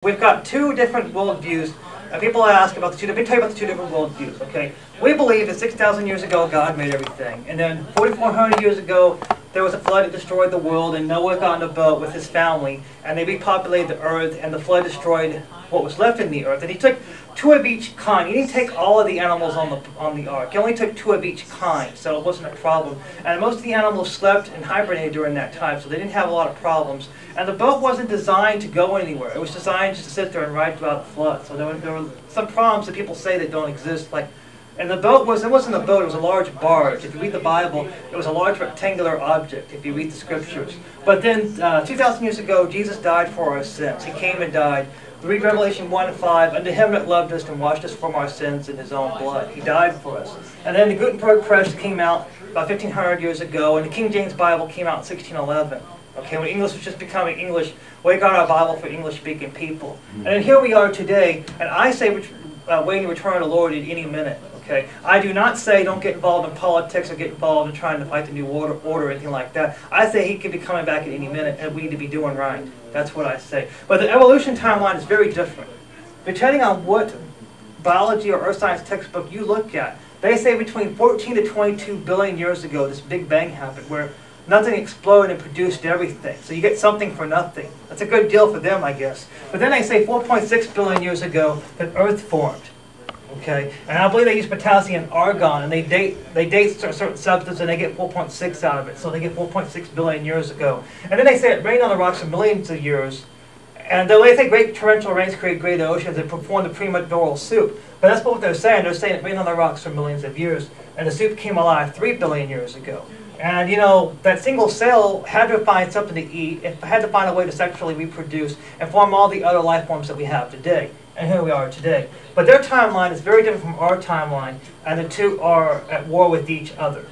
We've got two different worldviews. People ask about the two. Let me tell you about the two different worldviews. Okay, we believe that 6,000 years ago God made everything, and then 4,400 years ago there was a flood that destroyed the world, and Noah got in a boat with his family, and they repopulated the earth, and the flood destroyed what was left in the earth. And he took two of each kind. He didn't take all of the animals on the ark. He only took two of each kind, so it wasn't a problem. And most of the animals slept and hibernated during that time, so they didn't have a lot of problems. And the boat wasn't designed to go anywhere. It was designed just to sit there and ride throughout the flood. So there were some problems that people say that don't exist, like. And the boat it wasn't a boat, it was a large barge. If you read the Bible, it was a large rectangular object, if you read the scriptures. But then, 2,000 years ago, Jesus died for our sins. He came and died. We read Revelation 1:5, unto him that loved us and washed us from our sins in his own blood. He died for us. And then the Gutenberg Press came out about 1,500 years ago, and the King James Bible came out in 1611. Okay, when English was just becoming English, we got our Bible for English-speaking people. And then here we are today, and I say waiting to return of the Lord at any minute. Okay, I do not say don't get involved in politics or get involved in trying to fight the new order or anything like that. I say he could be coming back at any minute, and we need to be doing right. That's what I say. But the evolution timeline is very different. Depending on what biology or earth science textbook you look at, they say between 14 to 22 billion years ago this Big Bang happened, where nothing exploded and produced everything. So you get something for nothing. That's a good deal for them, I guess. But then they say 4.6 billion years ago that Earth formed. Okay, and I believe they use potassium and argon, and they date a certain substance, and they get 4.6 out of it. So they get 4.6 billion years ago. And then they say it rained on the rocks for millions of years. And they say great torrential rains create great oceans and perform the primordial soup. But that's what they're saying. They're saying it rained on the rocks for millions of years, and the soup came alive 3 billion years ago. And, you know, that single cell had to find something to eat. It had to find a way to sexually reproduce and form all the other life forms that we have today. And here we are today. But their timeline is very different from our timeline, and the two are at war with each other.